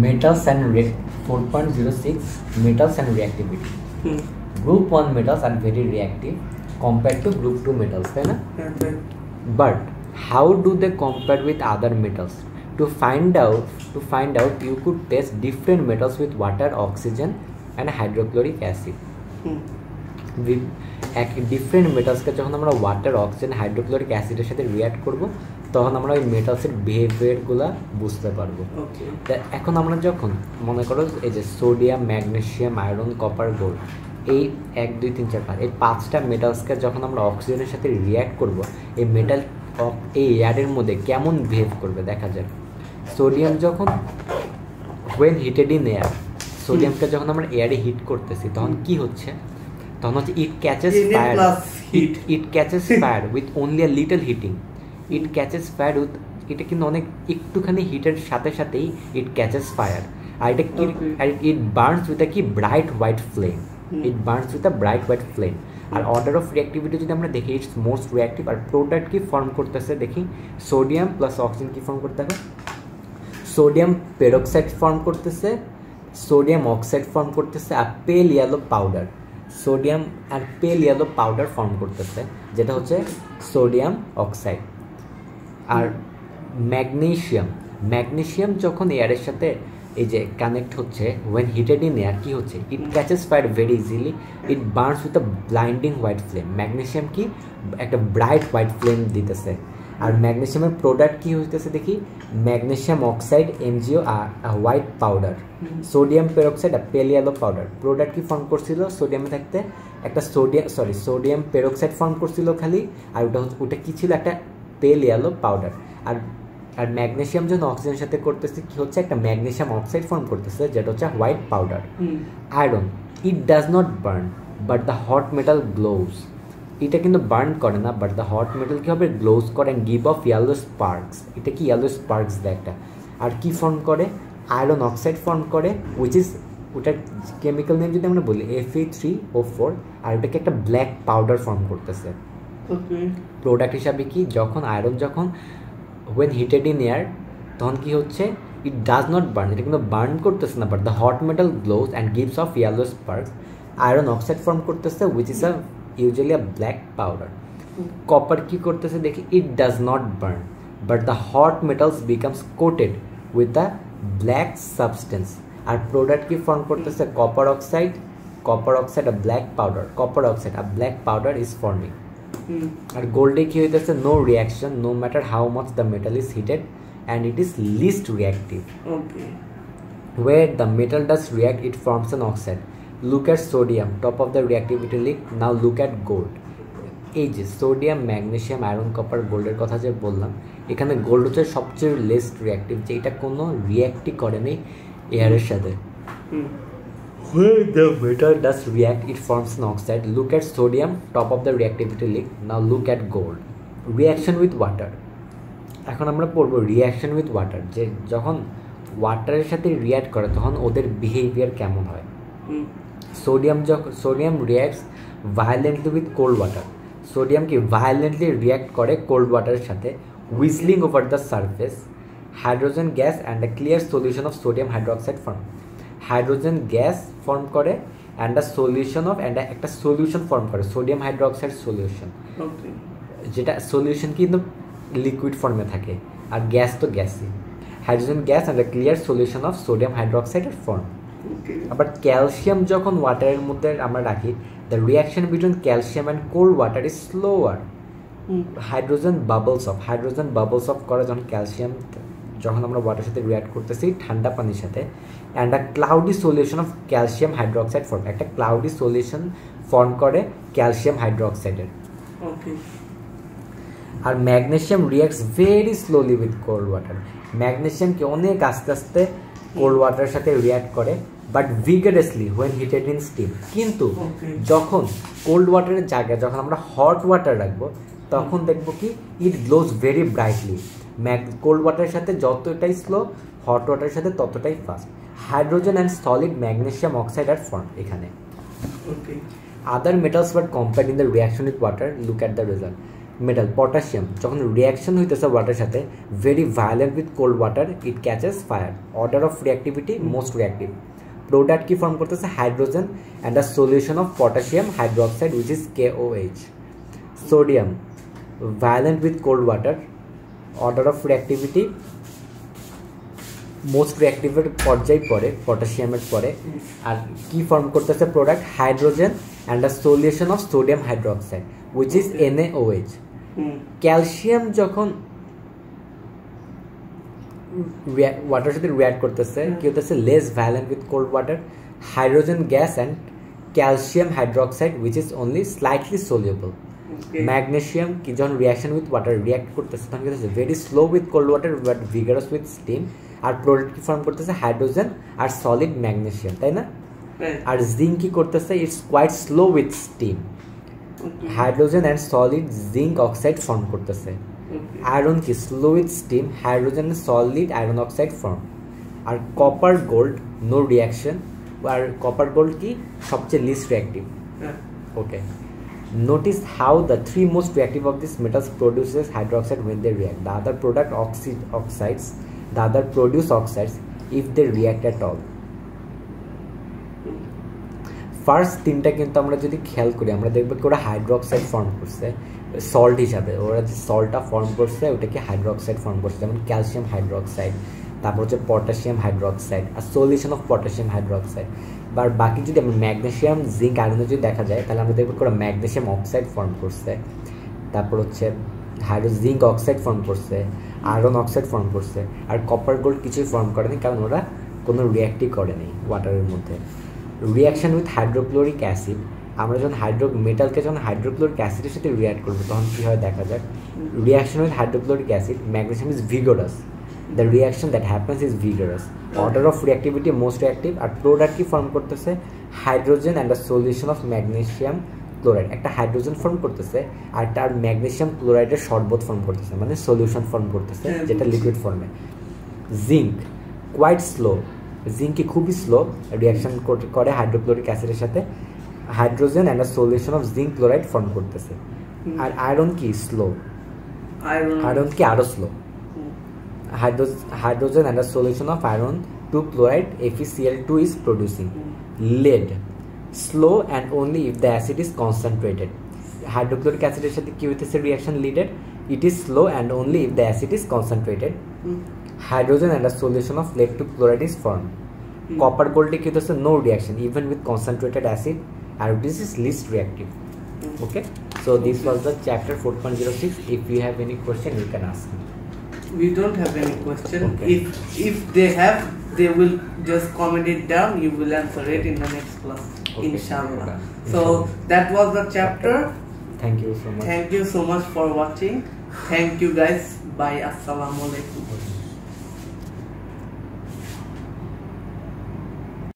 metals and 4.06 metals and reactivity. Group 1 metals are very reactive compared to group 2 metals, right? But how do they compare with other metals? To find out you could test different metals with water, oxygen and hydrochloric acid. Different মেটালসকে যখন আমরা water, oxygen, hydrochloric অ্যাসিডের সাথে react করব তখন আমরা ওই মেটালসের বিহেভিয়ারগুলো বুঝতে পারবো। তা এখন আমরা যখন মনে করো এই যে sodium, magnesium, iron, copper, gold, এই 1 2 3 4 5 এই 5টা মেটালসকে যখন আমরা অক্সিজেনের সাথে রিঅ্যাক্ট করব এই মেটাল এই এয়ারের মধ্যে কেমন বিহেভ করবে দেখা যায়। সোডিয়াম যখন ওয়েন হিটেড ইন এয়ার, সোডিয়ামকে যখন আমরা এয়ারে হিট করতেছি তখন কি হচ্ছে, তখন হচ্ছে it catches fire, it catches fire with only a little heating, it catches fire with, এটা কিন্তু অনেক একটুখানি হিটের সাথে সাথেই ইট ক্যাচেস ফায়ার। আর এটা কি, ইট বার্নস উইথ আ কি bright white flame, it burns with a bright white flame. আর অর্ডার অফ রিঅ্যাক্টিভিটি যদি আমরা দেখি, ইটস মোস্ট রিঅ্যাক্টিভ। আর প্রোডাক্ট কি ফর্ম করতেছে দেখি, সোডিয়াম প্লাস অক্সিজেন কি ফর্ম করতে হবে, সোডিয়াম পেরক্সাইড ফর্ম করতেছে, সোডিয়াম অক্সাইড ফর্ম করতেছে, আর পেল ইয়েলো পাউডার, সোডিয়াম আর পেল ইয়েলো পাউডার ফর্ম করতেছে যেটা হচ্ছে সোডিয়াম অক্সাইড। আর ম্যাগনেসিয়াম যখন এয়ারের সাথে এই যে কানেক্ট হচ্ছে, ওয়েন হিটেড ইন এয়ার কি হচ্ছে, it catches fire very easily, it burns with a blinding white flame. Magnesium কি একটা ব্রাইট হোয়াইট ফ্লেম দিতেছে। আর ম্যাগনেসিয়ামের প্রোডাক্ট কি হইতেছে দেখি, magnesium oxide, MgO, white powder, sodium peroxide আর পেল ইয়েলো পাউডার। প্রোডাক্ট কি ফর্ম করছিল, সোডিয়ামে থাকতে একটা সোডিয়াম পেরক্সাইড ফর্ম করছিল খালি, আর ওটা কি ছিল, একটা পেল ইয়েলো পাউডার। আর ম্যাগনেসিয়াম যখন অক্সিজেনের সাথে করতেছে কি হচ্ছে, একটা ম্যাগনেসিয়াম অক্সাইড ফর্ম করতেছে যেটা হচ্ছে white powder. Iron, it does not burn but the hot metal gloss, এটা কিন্তু বার্ন করে না, বাট দ্য হট মেটাল কী হবে, গ্লোজ করে and give of yellow sparks, এটা কি ইয়েলো স্পার্কস দেয় একটা। আর কি ফর্ম করে, আয়রন অক্সাইড ফর্ম করে, উইচ ইজ, ওটার কেমিক্যাল নেম যদি আমরা বলি Fe3O4, আর ওটাকে একটা ব্ল্যাক পাউডার ফর্ম করতেছে। প্রোডাক্ট হিসাবে কি, যখন আয়রন যখন ওয়েন হিটেড ইন এয়ার তখন কি হচ্ছে, ইট ডাজ নট বার্ন, এটা কিন্তু বার্ন করতেছে না, but the hot metal glows and gives off yellow sparks. Iron oxide form করতেছে which is a usually a black powder. Copper কি করতেছে দেখি, it does not burn but the hot metals becomes coated with a black substance. আর product কি form করতেছে, copper oxide a black powder, copper oxide a black powder is forming. আর গোল্ডে কি হইতেছে, no reaction no matter how much the metal is heated and it is least reactive. Where the metal does react it forms an oxide. Look at sodium, top of the reactivity list. Now look at gold. এই যে sodium, magnesium, iron, copper, গোল্ডের কথা যে বললাম, এখানে gold হচ্ছে সবচেয়ে least reactive, যে এটা কোনো রিঅ্যাক্টই করেনি এয়ারের সাথে। Where the metal does react it forms an oxide. Look at sodium, top of the reactivity list. Now look at gold. Reaction with water. এখন আমরা পড়বো রিঅ্যাকশন উইথ ওয়াটার, যে যখন ওয়াটারের সাথে রিঅ্যাক্ট করে তখন ওদের বিহেভিয়ার কেমন হয়। Sodium reacts violently with cold water, sodium কি ভায়োলেন্টলি রিয়াক্ট করে কোল্ড ওয়াটারের সাথে, whistling over the surface. Hydrogen gas and a clear solution of sodium hydroxide form, hydrogen gas form করে and a solution of, and একটা solution form করে sodium hydroxide solution, যেটা solution কিন্তু liquid ফর্মে থাকে, আর গ্যাস তো গ্যাসই। Hydrogen gas and a clear solution of sodium হাইড্রোক্সাইডের ফর্ম। আবার ক্যালসিয়াম যখন ওয়াটারের মধ্যে আমরা রাখি, the reaction between calcium and cold water is slower. Hydrogen bubbles of করে যখন ক্যালসিয়াম, যখন আমরা ওয়াটারের সাথে রিয়াক্ট করতেছি ঠান্ডা পানির সাথে, and a cloudy solution of calcium hydroxide form, একটা ক্লাউডি সলিউশন ফর্ম করে ক্যালসিয়াম হাইড্রোক্সাইডের। আর magnesium reacts very slowly with cold water, ম্যাগনেসিয়ামকে অনেক আস্তে আস্তে কোল্ড ওয়াটারের সাথে রিয়াক্ট করে, but vigorously when heated in steam. কিন্তু যখন কোল্ড ওয়াটারের জায়গায় যখন আমরা হট ওয়াটার রাখবো তখন দেখবো কি, it glows very brightly. Cold ওয়াটারের সাথে যতটাই স্লো, হট ওয়াটারের সাথে ততটাই fast. Hydrogen and solid magnesium oxide are form এখানে। Other metals were compared in the reaction with water, look at the result. Metal potassium যখন রিয়াকশন হইতেছে ওয়াটারের সাথে very violent with cold water it catches fire order of reactivity most reactive product কি form করতেছে hydrogen and a solution of potassium hydroxide which is KOH sodium violent with cold water order of reactivity most রিঅ্যাক্টিভের পর্যায়ে পড়ে পটাশিয়ামের পরে আর কি form করতেছে product hydrogen and a solution of sodium hydroxide which is NaOH calcium যখন ওয়াটারের সাথে রিঅ্যাক্ট করতেছে কি হতেছে less violent with cold water hydrogen gas and calcium hydroxide which is only slightly soluble magnesium কি যখন রিয়াকশন উইথ ওয়াটার রিঅ্যাক্ট করতেছে তখন কি হচ্ছে very slow with cold water but vigorous with steam আর প্রোডাক্ট কি ফর্ম করতেছে hydrogen আর সলিড ম্যাগনেসিয়াম তাই না আর জিঙ্ক কি করতেছে it's quite slow with steam hydrogen and solid zinc oxide form করতেছে আয়রন কি slow with steam hydrogen solid iron oxide form আর কপার গোল্ড নো রিয়াকশন আর কপার গোল্ড কি সবচেয়ে least reactive okay notice how the three most reactive of these metals produces hydroxide when they react the other product oxides the other produce oxides if they react at all first তিনটা কিন্তু আমরা যদি খেয়াল করি আমরা দেখবো কি ওরা হাইড্রোক্সাইড ফর্ম করছে সল্ট হিসাবে ওরা যে সল্টটা ফর্ম করছে ওটাকে হাইড্রোক্সাইড ফর্ম করছে যেমন ক্যালসিয়াম হাইড্রোক্সাইড তারপর হচ্ছে পটাশিয়াম হাইড্রোক্সাইড আর সলিউশন অফ পটাশিয়াম হাইড্রোক্সাইড আর বাকি যদি আমরা ম্যাগনেসিয়াম জিঙ্ক আয়রনে যদি দেখা যায় তাহলে আমরা দেখবো ওরা ম্যাগনেসিয়াম অক্সাইড ফর্ম করছে তারপর হচ্ছে জিঙ্ক অক্সাইড ফর্ম করছে আয়রন অক্সাইড ফর্ম করছে আর কপার গোল্ড কিছুই ফর্ম করেনি কারণ ওরা কোনো রিঅ্যাক্টই করেনি ওয়াটারের মধ্যে রিয়াকশন উইথ হাইড্রোক্লোরিক অ্যাসিড আমরা যখন মেটালকে যখন হাইড্রোক্লোরিক অ্যাসিডের সাথে রিঅ্যাক্ট করবো তখন কী হয় দেখা যাক reaction with hydrochloric acid magnesium is vigorous the reaction that happens is vigorous order of reactivity most reactive আর প্রোডাক্ট কি ফর্ম করতেছে hydrogen and the solution of magnesium chloride একটা হাইড্রোজেন ফর্ম করতেছে আর তার ম্যাগনেসিয়াম ক্লোরাইডের শরবত ফর্ম করতেছে মানে সলিউশন ফর্ম করতেছে যেটা লিকুইড ফর্মে জিঙ্ক কোয়াইট স্লো জিঙ্ক কি খুবই স্লো রিয়াকশন করে হাইড্রোক্লোরিক অ্যাসিডের সাথে hydrogen and a solution of zinc chloride form করতেছে আর আয়রন কি স্লো আয়রন কি আরো slow hydrogen and a solution of iron 2 chloride FeCl2 is producing lead slow and only if the acid is concentrated hydrochloric acid এর সাথে কি হইতেছে reaction লিডেড it is slow and only if the acid is concentrated hydrogen and a solution of lead 2 chloride is formed copper gold কি হইতেছে no reaction even with concentrated acid and this is least reactive okay so this was the chapter 4.06 if you have any question you can ask me. We don't have any question. Okay. If they have, they will just comment it down. You will answer it in the next class, Okay. inshallah. Okay. So that was the chapter. Thank you so much. Thank you so much for watching. Thank you guys. Bye. Assalamu alaikum.